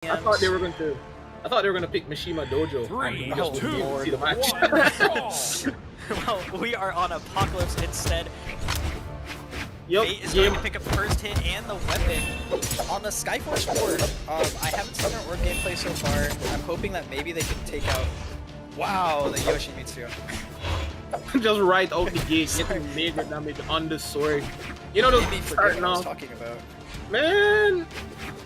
I thought they were going to. I thought they were going to pick Mishima Dojo. 3, and 2, see the match. Well, we are on Apocalypse instead. Yep, Fate is going to pick up the first hit and the weapon. On the Skyforce Ward, I haven't seen their Ward gameplay so far. I'm hoping that maybe they can take out, wow, the Yoshimitsu. Just right out the gate, getting major damage on the sword. You know, Made me forget what I was talking about. Man,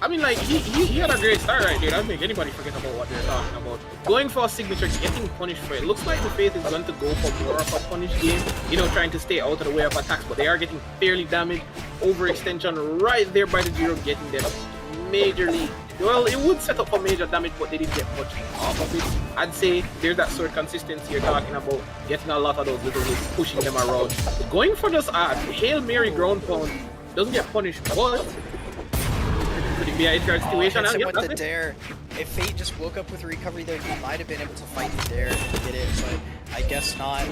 I mean, like, he had a great start right there. I don't think anybody forget about what they're talking about. Going for a signature, getting punished for it. Looks like TheFaith is going to go for more of a punish game. You know, trying to stay out of the way of attacks, but they are getting fairly damaged. Overextension right there by the Zero, getting them majorly. Well, it would set up for major damage, but they didn't get much off of it. I'd say there's that sort of consistency you're talking about, getting a lot of those little hits, pushing them around. But going for just a Hail Mary ground pound doesn't get punished, but could it be a edgeguard situation? Hits him with the dare. If Fate just woke up with a recovery there, he might have been able to fight the dare and get it, but I guess not.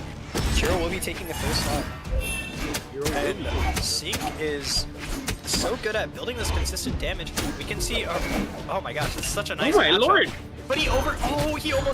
Chiro will be taking the first shot. And Sync is so good at building this consistent damage. We can see, oh my gosh, it's such a nice matchup. Lord! But he almost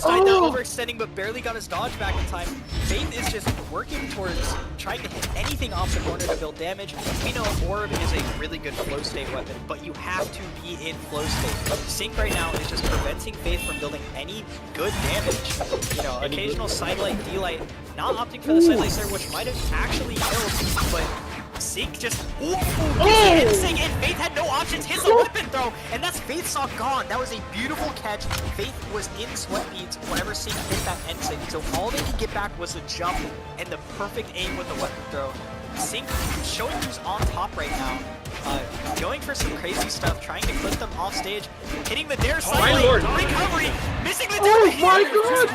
died now, overextending, but barely got his dodge back in time. Faith is just working towards trying to hit anything off the corner to build damage. We know Orb is a really good flow state weapon, but you have to be in flow state. Sync right now is just preventing Faith from building any good damage. You know, occasional sidelight, D-light, not opting for the sidelight there, which might have actually killed, but Sync just Sync, and Faith had no options, hits a weapon throw, and that's Faith saw gone. That was a beautiful catch. Faith was in sweat beads whenever Sync hit that end sync, so all they could get back was the jump and the perfect aim with the weapon throw. Sync showing who's on top right now. Going for some crazy stuff, trying to clip them off stage, hitting the dare slightly, recovery, missing the dare. Oh my god!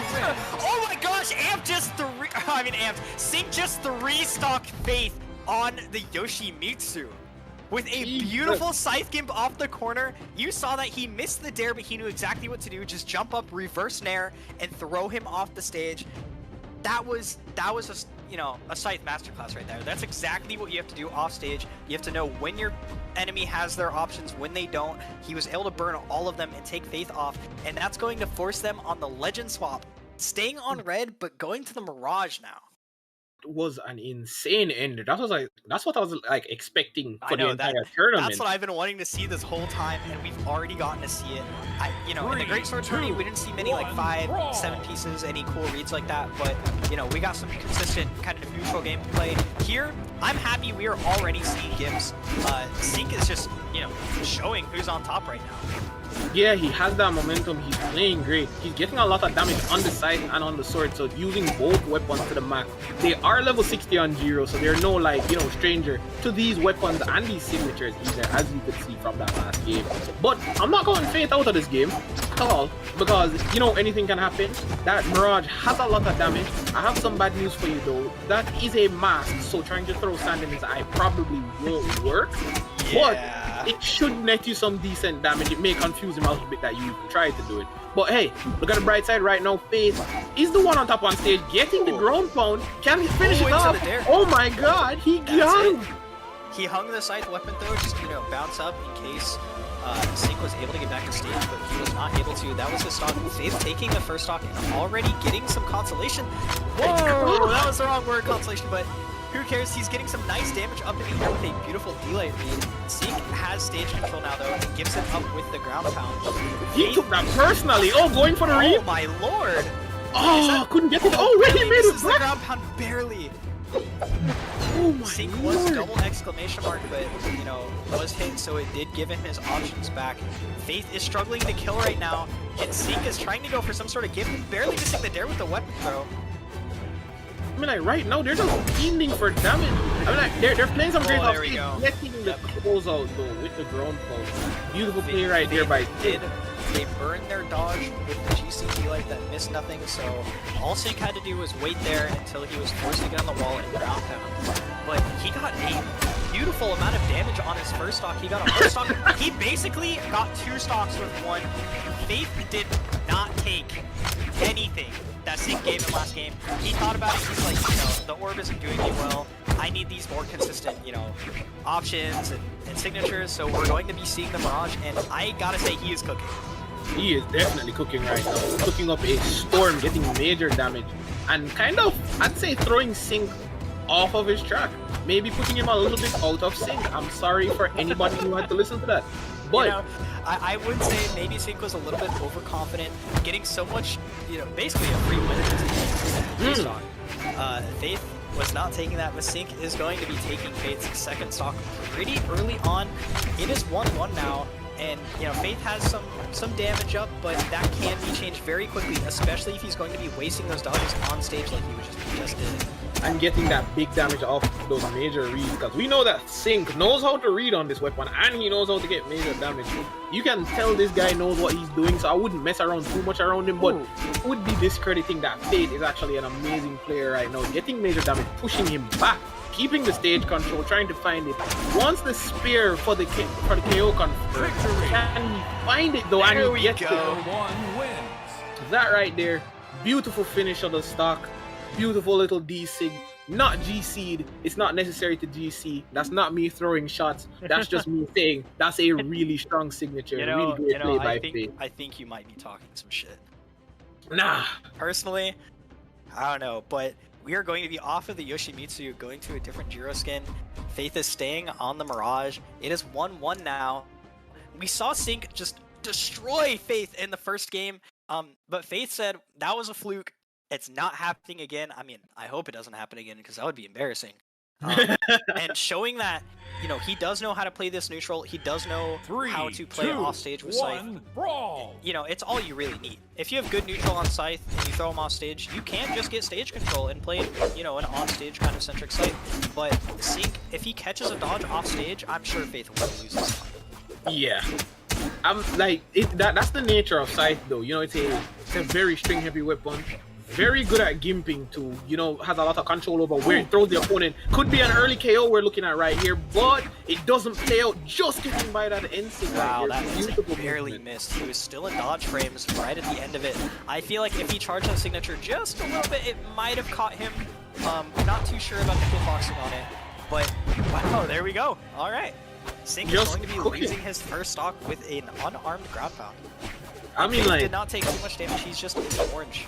Oh my gosh, Sync just 3-stocked Faith on the Yoshimitsu. With a beautiful Scythe gimp off the corner, you saw that he missed the dare, but he knew exactly what to do. Just jump up, reverse nair, and throw him off the stage. That was a Scythe masterclass right there. That's exactly what you have to do off stage. You have to know when your enemy has their options, when they don't. He was able to burn all of them and take Faith off, and that's going to force them on the legend swap. Staying on red, but going to the Mirage now. Was an insane ender. That's what I was like expecting for the entire tournament. That's what I've been wanting to see this whole time, and we've already gotten to see it. In the Great Sword Tourney, we didn't see many like 5, 7 pieces, any cool reads like that, but we got some consistent kind of neutral gameplay. Here, I'm happy we are already seeing gimps. Sync is just, showing who's on top right now. Yeah, he has that momentum. He's playing great. He's getting a lot of damage on the side and on the sword, so using both weapons to the max. They are level 60 on Zero, so they're no stranger to these weapons and these signatures either, as you could see from that last game. But I'm not going Faith out of this game at all, because anything can happen. That Mirage has a lot of damage. I have some bad news for you though. That is a mask, so trying to throw sand in his eye probably won't work. Yeah. But it should net you some decent damage. It may confuse him a little bit that you even tried to do it. But hey, look at the bright side right now. Faith is the one on top on stage, getting the ground pound. Can he finish it off? Oh my god, he got him. He hung the Scythe weapon throw, just bounce up in case Sync was able to get back to stage, but he was not able to. That was his stock. Faith taking the first stock and already getting some consolation. Whoa, that was the wrong word, consolation, but who cares? He's getting some nice damage up in the air with a beautiful delay read. Sync has stage control now though, and gives it up with the ground pound. He took that personally. Oh, going for the read. Oh my lord. Oh, couldn't get it. Oh, wait, he made it. The ground pound barely. Oh my Sync was double exclamation mark, but was hit, so it did give him his options back. Faith is struggling to kill right now, and Sync is trying to go for some sort of gift, barely missing the dare with the weapon throw. I mean, like, right now, they're just fiending for damage. I mean, like, they're playing some great off stage, letting the close out, though, with the ground pound. Beautiful play right there by Sync. They burned their dodge with the GCD light that missed nothing, so all Sync had to do was wait there until he was forced to get on the wall and ground pound. But he got a beautiful amount of damage on his first stock. He got a first stock. He basically got 2 stocks with 1. Faith did not take anything that Sync gave him last game. He thought about it, he's like, the orb isn't doing me well. I need these more consistent, options and signatures, so we're going to be seeing the Mirage, and I gotta say, he is cooking. He is definitely cooking right now. Cooking up a storm, getting major damage, and kind of, I'd say, throwing Sync off of his track. Maybe putting him a little bit out of sync. I'm sorry for anybody who had to listen to that. But you know, I would say maybe Sync was a little bit overconfident, getting so much, you know, basically a free win in his stock. Faith was not taking that, but Sync is going to be taking Faith's second stock pretty early on. It is 1-1 now, and you know, Faith has some damage up, but that can be changed very quickly, especially if he's going to be wasting those dodges on stage like he was just did. And getting that big damage off those major reads, because we know that Sync knows how to read on this weapon, and he knows how to get major damage. You can tell this guy knows what he's doing, so I wouldn't mess around too much around him, but it would be discrediting that Faith is actually an amazing player right now, getting major damage, pushing him back, keeping the stage control, trying to find it. Once the spear for the KO confirmed, can he find it though? There and we he gets go. it. That right there, beautiful finish of the stock. Beautiful little D-Sig, not GC'd. It's not necessary to GC. That's not me throwing shots. That's just me saying that's a really strong signature. You know, really great play by Faith. I think you might be talking some shit. Nah. Personally, I don't know, but we are going to be off of the Yoshimitsu, going to a different Jiro skin. Faith is staying on the Mirage. It is 1-1 now. We saw Sync just destroy Faith in the first game, but Faith said that was a fluke. It's not happening again. I mean, I hope it doesn't happen again because that would be embarrassing. And showing that, you know, he does know how to play this neutral. He does know how to play off stage with Scythe. Brawl. You know, it's all you really need. If you have good neutral on Scythe and you throw him off stage, you can just get stage control and play, you know, an off stage kind of centric Scythe. But Sync, if he catches a dodge off stage, I'm sure Faith will lose this one. Yeah. I'm like that's the nature of Scythe though. You know, it's a very string heavy weapon. Very good at gimping too, you know, has a lot of control over where it throws the opponent. Could be an early KO we're looking at right here, but it doesn't play out, just getting by that NC. Wow, right that beautiful barely movement. missed. He was still in dodge frames right at the end of it. I feel like if he charged that signature just a little bit, it might have caught him. Not too sure about the hitboxing on it, but wow, there we go. All right. Sync is going to be losing his first stock with an unarmed ground pound. I mean, Faith like, did not take too much damage. He's just in orange.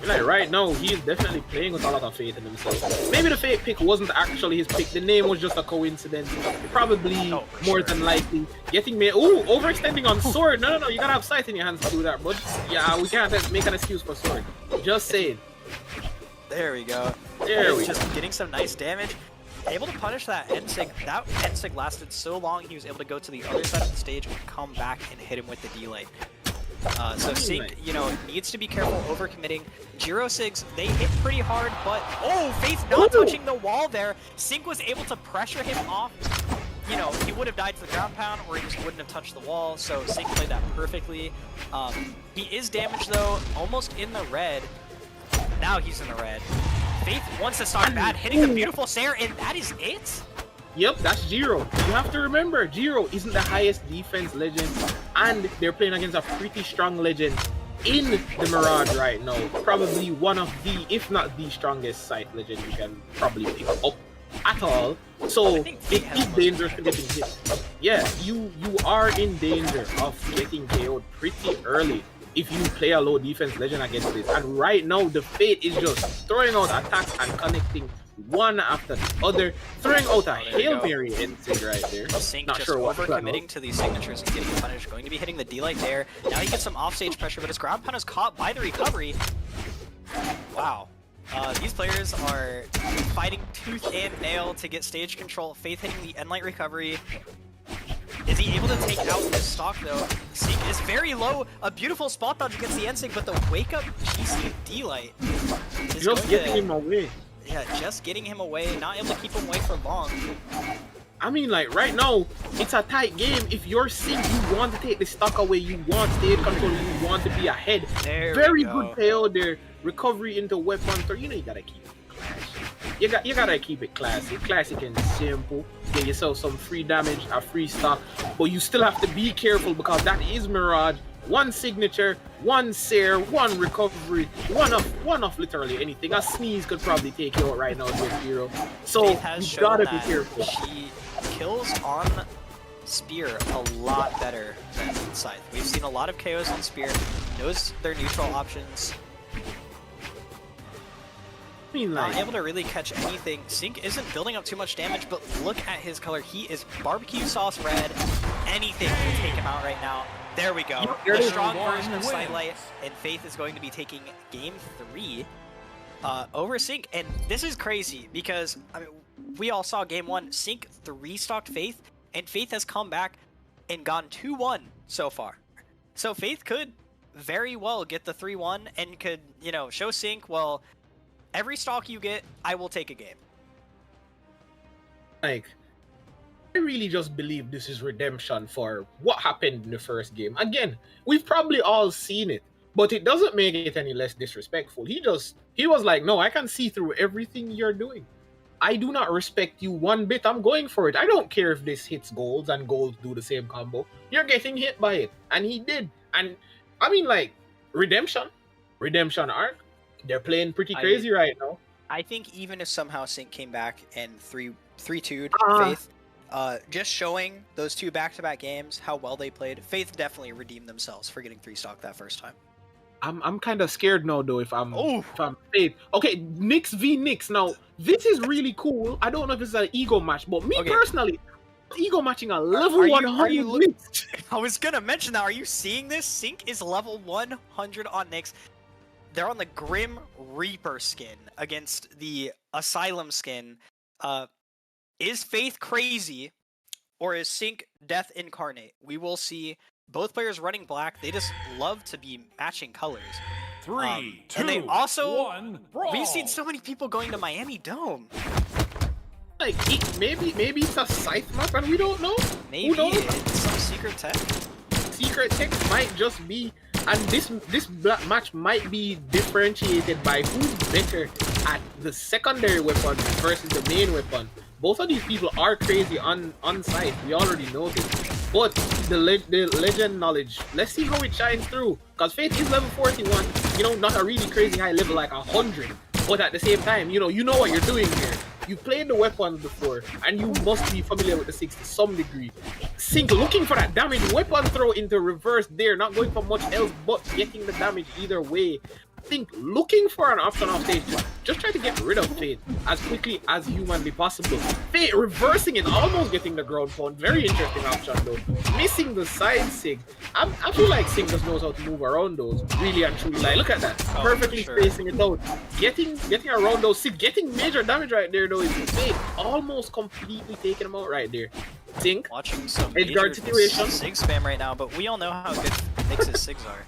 like right now, he is definitely playing with a lot of faith in himself. Maybe the Faith pick wasn't actually his pick. The name was just a coincidence. Probably more than likely getting me. Ooh, overextending on sword. No, you gotta have Scythe in your hands to do that. But yeah, we can't make an excuse for sword. Just saying. There we go. There we go. Just getting some nice damage. Able to punish that N-Sig. That N-Sig lasted so long, he was able to go to the other side of the stage and come back and hit him with the delay. So Sync, you know, needs to be careful overcommitting. Jiro Sigs, they hit pretty hard, but oh, Faith not touching the wall there. Sync was able to pressure him off. You know, he would have died to the ground pound, or he just wouldn't have touched the wall. So Sync played that perfectly. He is damaged though, almost in the red. Now he's in the red. Faith wants to start bad, hitting the beautiful Sair, and that is it? Yep, that's Jiro. You have to remember, Jiro isn't the highest defense legend, and they're playing against a pretty strong legend in the Mirage right now. Probably one of the, if not the strongest Scythe legend you can probably pick up at all. So it is dangerous for getting hit. Yeah, you are in danger of getting KO'd pretty early if you play a low defense legend against this. And right now, the Fate is just throwing out attacks and connecting one after the other, throwing out a Hail Mary NC right there. Sync Not just sure what overcommitting to these signatures and getting punished. Going to be hitting the D-Light there. Now he gets some offstage pressure, but his ground pound is caught by the recovery. Wow. These players are fighting tooth and nail to get stage control. Faith hitting the N-Light recovery. Is he able to take out this stock though? Sync is very low. A beautiful spot dodge against the NSYNC, but the wake up GC D-Light is just getting him away. Yeah, just getting him away, not able to keep him away for long. I mean, like, right now, it's a tight game. If you're Sync, you want to take the stock away, you want stage control, you want to be ahead. Very good payout there. Recovery into weapon, so you know you gotta keep it classy. You gotta keep it classic and simple. Get yourself some free damage, a free stock, but you still have to be careful because that is Mirage. One signature, one Sair, one recovery, one off literally anything. A sneeze could probably take you out right now against Jiro. So you gotta be careful. She kills on Spear a lot better than Scythe. We've seen a lot of KOs on Spear, knows their neutral options, I mean, not like, able to really catch anything. Sync isn't building up too much damage, but look at his color. He is barbecue sauce red. Anything will take him out right now. There we go. The strong version of Scythe, and Faith is going to be taking game 3 over Sync. And this is crazy because I mean, we all saw game 1. Sync 3-stocked Faith, and Faith has come back and gone 2-1 so far. So Faith could very well get the 3-1 and could, you know, show Sync, well, every stock you get, I will take a game. like, I really just believe this is redemption for what happened in the first game. Again, we've probably all seen it, but it doesn't make it any less disrespectful. He was like, no, I can see through everything you're doing. I do not respect you one bit. I'm going for it. I don't care if this hits golds and golds do the same combo. You're getting hit by it. And he did. And I mean, like, redemption arc. They're playing pretty crazy right now. I think even if somehow Sync came back and 3-2'd Faith, just showing those two back-to-back games, how well they played, Faith definitely redeemed themselves for getting 3-stock that first time. I'm kind of scared now though if I'm Faith. Okay, Nyx v Nyx. Now this is really cool. I don't know if it's an ego match, but me personally, ego matching a level 100 I was gonna mention that. Are you seeing this? Sync is level 100 on Nyx. They're on the Grim Reaper skin against the Asylum skin. Is Faith crazy, or is Sync Death incarnate? We will see. Both players running black. They just love to be matching colors. 3, 2, and they also, 1, brawl. we've seen so many people going to Miami Dome. Like, maybe it's a Scythe map and we don't know. Maybe Who knows? it's some secret tech. Secret tech might just be, and this match might be differentiated by who's better at the secondary weapon versus the main weapon. Both of these people are crazy on Scythe. We already know this. But the legend knowledge, let's see how it shines through. Because Faith is level 41, you know, not a really crazy high level like 100. But at the same time, you know what you're doing here. You've played the weapons before, and you must be familiar with the 6 to some degree. Sync looking for that damage, weapon throw into reverse there, not going for much else but getting the damage either way. Think looking for an option off stage, just try to get rid of Faith as quickly as humanly possible. Faith reversing it, almost getting the ground pound. Very interesting option though. Missing the side sig. I feel like Sync just knows how to move around those, really and truly. Like, look at that, perfectly spacing it out, getting around those sig, getting major damage right there though. Is Faith almost completely taking him out right there. Sync Watching some Edgard situation. sig spam right now, but we all know how good Nyx's sigs are.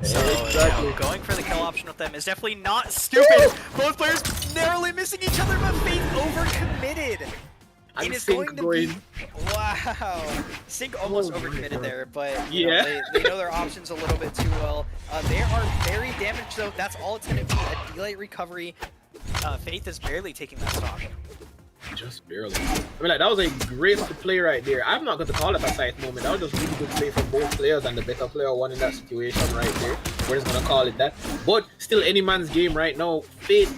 So, Exactly. you know, going for the kill option with them is definitely not stupid. Both players narrowly missing each other, but Faith overcommitted. And It is Sync going to be... Wow. Sync almost overcommitted there, but you know, Yeah. they know their options a little bit too well. They are very damaged, though. That's all it's going to be, a delay recovery. Faith is barely taking that stock. Just barely. I mean, like, that was a great play right there. I'm not going to call it a Scythe moment. That was just really good play from both players, and the better player won in that situation right there. We're just going to call it that. But still, any man's game right now. Faith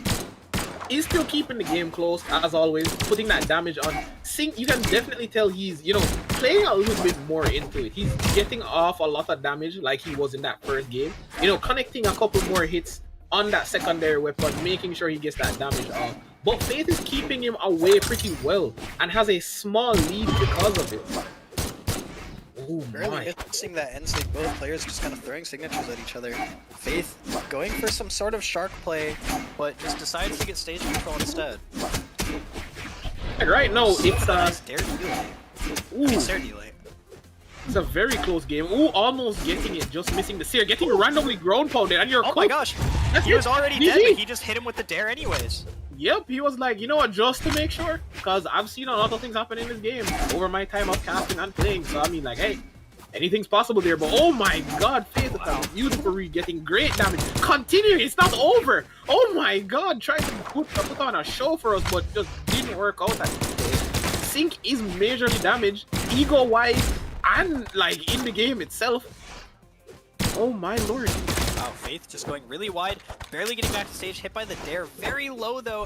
is still keeping the game close, as always, putting that damage on. Sync, you can definitely tell he's, you know, playing a little bit more into it. He's getting off a lot of damage like he was in that first game. You know, connecting a couple more hits on that secondary weapon, making sure he gets that damage off. But Faith is keeping him away pretty well and has a small lead because of it. Oh Barely missing that end sig. Both players just kind of throwing signatures at each other. Faith going for some sort of shark play, but just decides to get stage control instead. Right now, it's Nice dare delay. Dare delay. It's a very close game. Ooh, almost getting it, just missing the seer, getting randomly ground pounded, and you're Oh my gosh! He was already dead, but he just hit him with the dare anyways. Yep, he was like, you know what, just to make sure, because I've seen a lot of things happen in this game over my time of casting and playing, so I mean, like, hey, anything's possible there, but oh my god, Faith is a beautiful read, getting great damage, continuing, it's not over, oh my god, trying to put on a show for us, but just didn't work out. Sync is majorly damaged, ego-wise, and, like, in the game itself. Oh my lord. Wow, Faith just going really wide, barely getting back to stage, hit by the dare, very low though.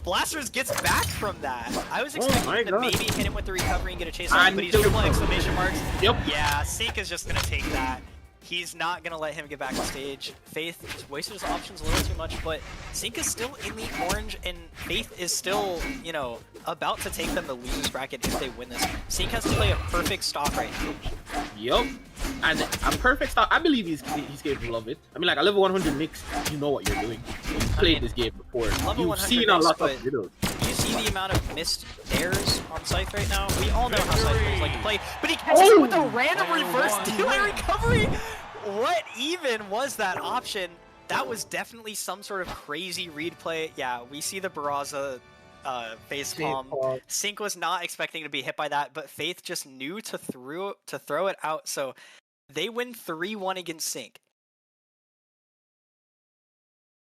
Blasters gets back from that. I was my expecting him to God. maybe hit him with the recovery and get a chase on him, And but he's kill him. triple exclamation marks. Yep. Yeah, Scythe is just gonna take that. He's not gonna let him get back on stage. Faith just wasted his options a little too much, but Scythe is still in the orange, and Faith is still, you know, about to take them to losers bracket if they win this. Scythe has to play a perfect stock right now. Yup. And a perfect start. I believe he's capable of it. I mean, like a level 100 mix, you know what you're doing. You've played this game before. Level You've 100 seen a mix, lot but of videos. you see the amount of missed airs on Scythe right now? We all know how Scythe players like to play, but he catches it with a random reverse delay recovery! What even was that option? That was definitely some sort of crazy read play. Yeah, we see the Barraza facepalm. Sync was not expecting to be hit by that, but Faith just knew to throw it out, so they win 3-1 against Sync.